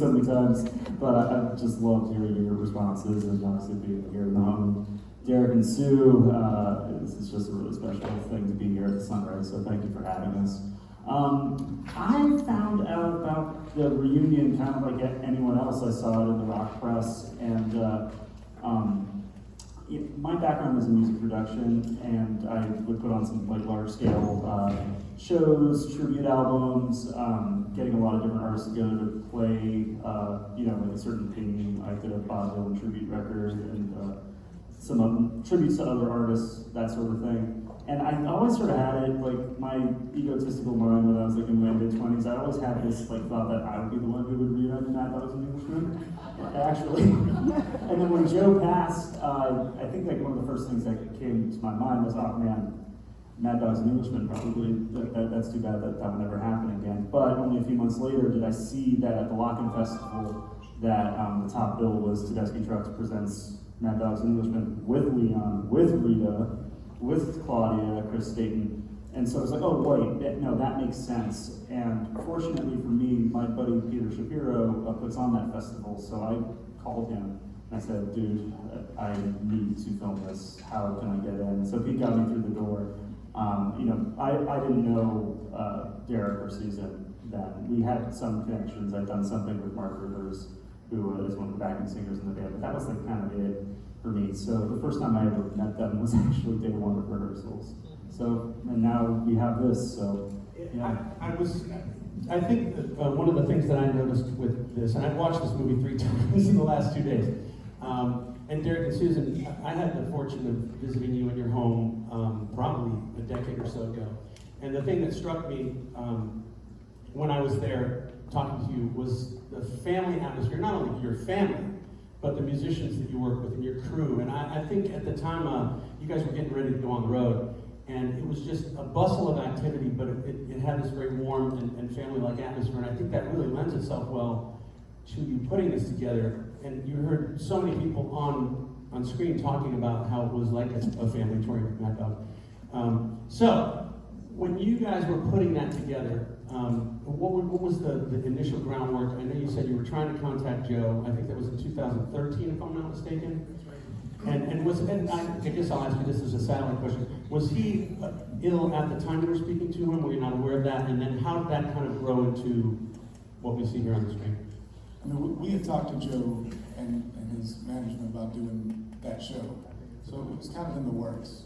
so many times, but I just loved hearing your responses and obviously being here in the home. Derek and Sue, this is just a really special thing to be here at the Sunrise, so thank you for having us. I found out about the reunion kind of like anyone else. I saw it in the rock press, and my background is in music production, and I would put on some like large-scale shows, tribute albums, getting a lot of different artists together to play, like a certain theme. I did a Bob Dylan tribute record, and some tributes to other artists, that sort of thing. And I always sort of had it, like my egotistical mind when I was like in my mid-20s, I always had this like thought that I would be the one who would reunite Mad Dogs and Englishmen, actually. And then when Joe passed, I think like one of the first things that came to my mind was, oh man, Mad Dogs and Englishmen, probably, that's too bad that will never happen again. But only a few months later did I see that at the Lock-In Festival that the top bill was Tedeschi Trucks presents Mad Dogs and Englishmen with Leon, with Rita, with Claudia, Chris Staten. And so I was like, oh wait, no, that makes sense. And fortunately for me, my buddy Peter Shapiro puts on that festival, so I called him and I said, dude, I need to film this. How can I get in? So Pete got me through the door. I didn't know Derek or Susan then. We had some connections. I'd done something with Mark Rivers, who is one of the backing singers in the band, but that was like kind of it for me. So the first time I ever met them was actually day one of rehearsals. So, and now we have this, so, yeah. I think that, one of the things that I noticed with this, and I've watched this movie 3 times in the last 2 days, and Derek and Susan, I had the fortune of visiting you in your home probably a decade or so ago. And the thing that struck me when I was there talking to you was the family atmosphere, not only your family, but the musicians that you work with and your crew. And I think at the time, you guys were getting ready to go on the road, and it was just a bustle of activity, but it had this very warm and family-like atmosphere, and I think that really lends itself well to you putting this together. And you heard so many people on screen talking about how it was like a family touring with Mad Dog. So, when you guys were putting that together, what was the initial groundwork? I know you said you were trying to contact Joe. I think that was in 2013, if I'm not mistaken. And I guess I'll ask you this as a satellite question. Was he ill at the time you were speaking to him? Were you not aware of that? And then how did that kind of grow into what we see here on the screen? I mean, we had talked to Joe and his management about doing that show. So it was kind of in the works.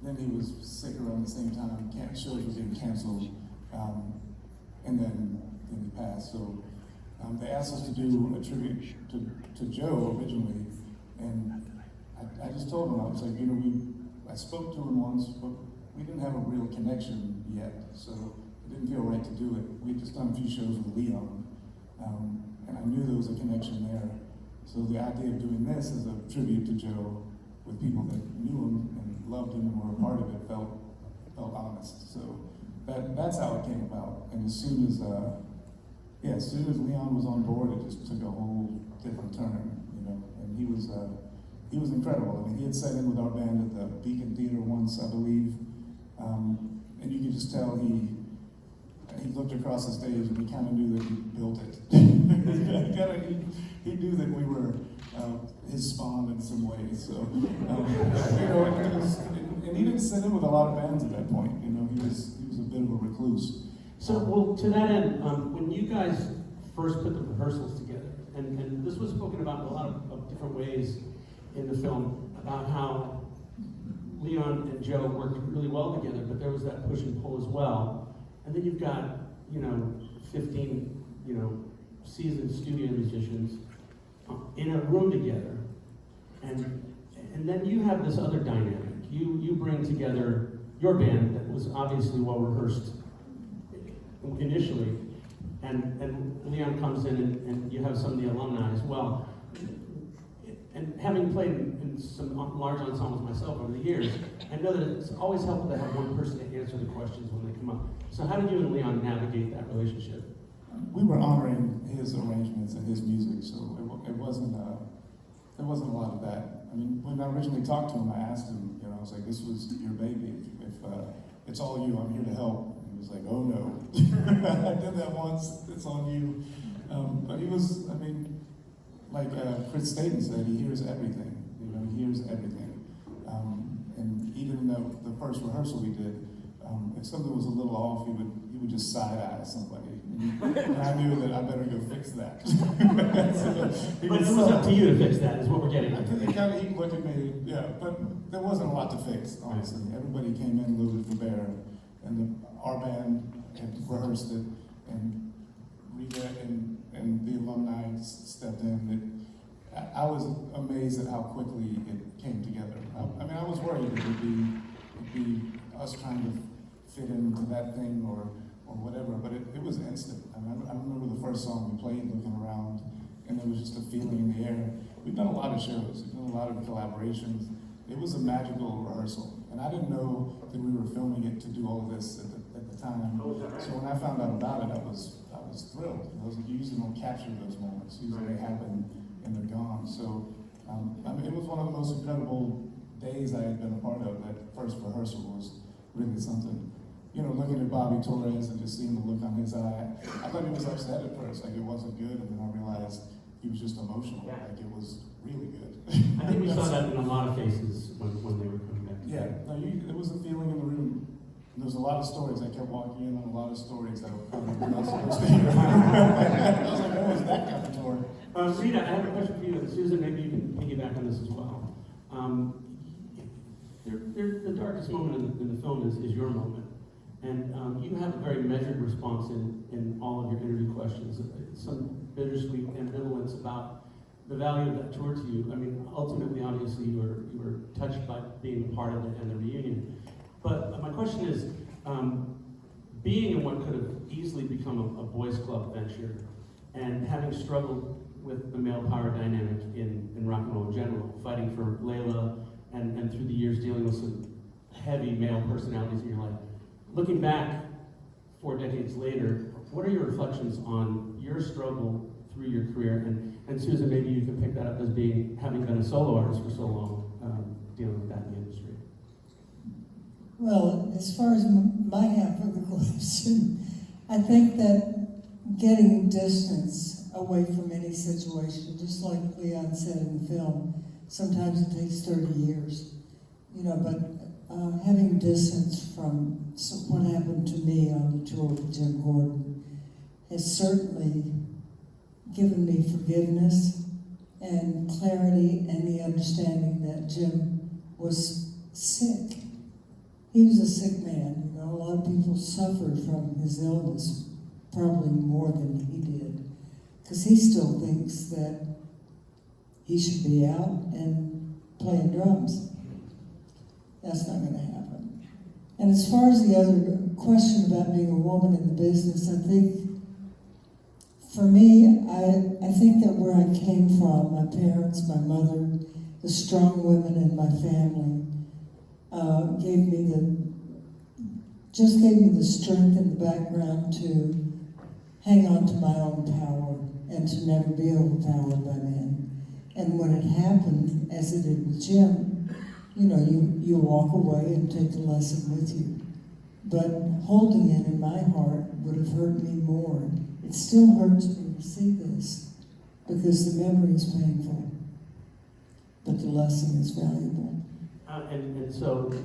Then he was sick around the same time. Shows were getting canceled. And then he passed. So they asked us to do a tribute to Joe originally. And I just told him, I was like, I spoke to him once, but we didn't have a real connection yet. So it didn't feel right to do it. We'd just done a few shows with Leon. And I knew there was a connection there. So the idea of doing this as a tribute to Joe with people that knew him and loved him and were a part of it felt honest. So that's how it came about. And as soon as Leon was on board, it just took a whole different turn, And he was incredible. I mean, he had sat in with our band at the Beacon Theater once, I believe, and you could just tell he looked across the stage and he kind of knew that he built it. he knew that we were his spawn in some ways. So, and he didn't sit in with a lot of bands at that point. He was a bit of a recluse. So, well, to that end, when you guys first put the rehearsals together, and this was spoken about in a lot of different ways in the film, about how Leon and Joe worked really well together, but there was that push and pull as well. And then you've got, 15, seasoned studio musicians in a room together. And then you have this other dynamic. You bring together your band that was obviously well rehearsed initially, and Leon comes in and you have some of the alumni as well. And having played in some large ensembles myself over the years, I know that it's always helpful to have one person to answer the questions when they come up. So how did you and Leon navigate that relationship? We were honoring his arrangements and his music, so it wasn't there wasn't a lot of that. I mean, when I originally talked to him, I asked him, I was like, this was your baby. If it's all you, I'm here to help. And he was like, oh no. I did that once, it's on you. But he was, I mean, like Chris Staten said, he hears everything. You know, he hears everything. And even in the first rehearsal we did, if something was a little off, he would just side-eye somebody. And I knew that I better go fix that. But it was up to you to fix that, is what we're getting at. He looked at me, yeah, but there wasn't a lot to fix, honestly. Everybody came in loaded for bear, and our band had rehearsed it, and Rita and the alumni stepped in. I was amazed at how quickly it came together. I mean, I was worried it would be us trying to fit into that thing or whatever, but it was instant. I mean, I remember the first song we played, Looking Around, and there was just a feeling in the air. We've done a lot of shows, we've done a lot of collaborations. It was a magical rehearsal, and I didn't know that we were filming it to do all of this at the time. So when I found out about it, I was thrilled. You usually don't capture those moments. Usually they happen and they're gone. So I mean, it was one of the most incredible days I had been a part of. That first rehearsal was really something. You know, looking at Bobby Torres and just seeing the look on his eye, I thought he was upset at first, like it wasn't good, and then I realized he was just emotional, like it was really good. I think we saw that in a lot of faces when they were coming back. Yeah, no, there was a feeling in the room. There was a lot of stories. I kept walking in on a lot of stories that were probably not supposed to hear. I was like, what was that kind of story? Rita, I have a question for you, and Susan, maybe you can piggyback on this as well. The darkest moment in the film is your moment. And you have a very measured response in all of your interview questions. Some bittersweet ambivalence about the value of that tour to you. I mean, ultimately, obviously, you were touched by being a part of it and the reunion. But my question is, being in what could have easily become a boys' club venture, and having struggled with the male power dynamic in rock and roll in general, fighting for Layla, and through the years dealing with some heavy male personalities in your life. Looking back 4 decades later, what are your reflections on your struggle through your career? And Susan, maybe you can pick that up as having been a solo artist for so long, dealing with that in the industry. Well, as far as my half of the question, I think that getting distance away from any situation, just like Leon said in the film, sometimes it takes 30 years, you know, but having distance from what happened to me on the tour with Jim Gordon has certainly given me forgiveness and clarity and the understanding that Jim was sick. He was a sick man. You know, a lot of people suffered from his illness, probably more than he did, because he still thinks that he should be out and playing drums. That's not going to happen. And as far as the other question about being a woman in the business, I think, for me, I think that where I came from, my parents, my mother, the strong women in my family, gave me the strength and the background to hang on to my own power and to never be overpowered by men. And when it happened, as it did with Jim, you know, you walk away and take the lesson with you. But holding it in my heart would have hurt me more. It still hurts me to see this because the memory is painful, but the lesson is valuable. And so, the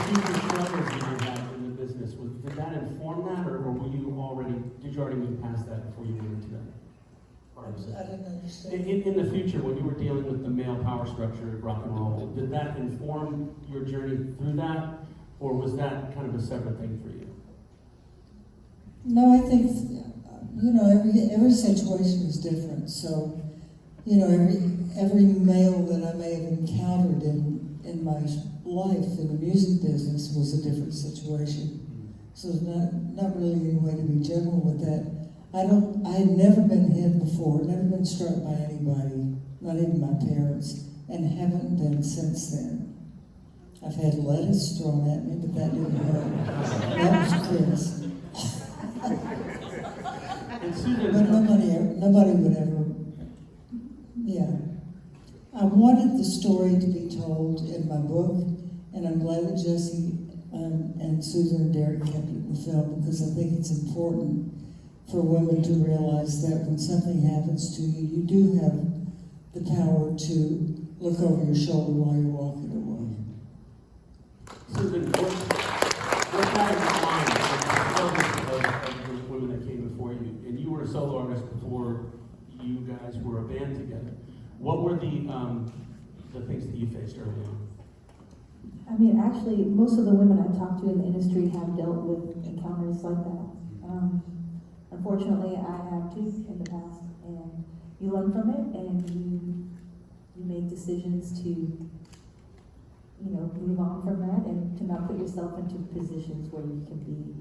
future struggles you had in the business, did that inform that, or did you already move past that before you went into that? I didn't understand. In the future, when you were dealing with the male power structure of rock and roll, did that inform your journey through that, or was that kind of a separate thing for you? No, I think, you know, every situation is different. So, you know, every male that I may have encountered in my life in the music business was a different situation. So it's not really any way to be general with that. I had never been hit before, never been struck by anybody, not even my parents, and haven't been since then. I've had lettuce thrown at me, but that didn't hurt. That was Chris. And Susan, But nobody would ever, yeah. I wanted the story to be told in my book, and I'm glad that Jesse and Susan and Derek kept it in the film because I think it's important for women to realize that when something happens to you, you do have the power to look over your shoulder while you're walking away. Susan, what got in your mind of the women that came before you? And you were a solo artist before you guys were a band together. What were the things that you faced early on? I mean, actually, most of the women I talked to in the industry have dealt with encounters like that. Unfortunately, I have too in the past, and you learn from it, and you make decisions to, move on from that, and to not put yourself into positions where you can be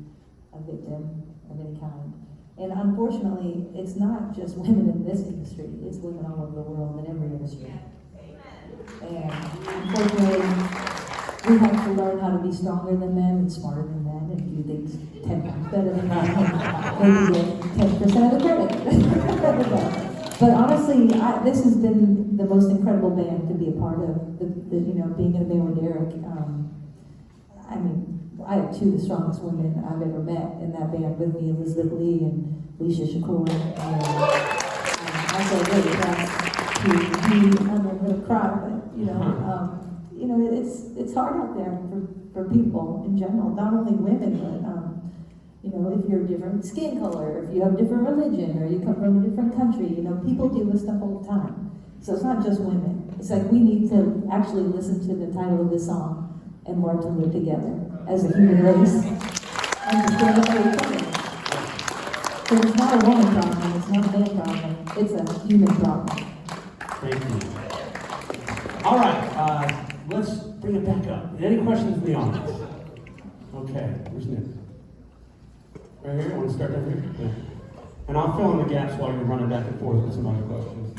a victim of any kind. And unfortunately, it's not just women in this industry; it's women all over the world in every industry. And unfortunately, we have to learn how to be stronger than men and smarter than men and do things 10 times better than men and maybe get 10% of the credit. But honestly, this has been the most incredible band to be a part of. Being in a band with Derek. I mean, I have two of the strongest women I've ever met in that band with me, Elizabeth Lee and Alicia Shakur. And I feel really blessed to be, I'm going to cry, but it's hard out there for people in general, not only women, but if you're a different skin color, if you have different religion, or you come from a different country, people deal with stuff all the time. So it's not just women. It's like we need to actually listen to the title of this song and learn to live together as a human race and to stand up for each other. So it's not a woman problem, it's not a man problem, it's a human problem. Thank you. All right, let's bring it back up. Any questions in the audience? Okay, where's Nick? Right here, want to start over here? Yeah. And I'll fill in the gaps while you're running back and forth with some other questions.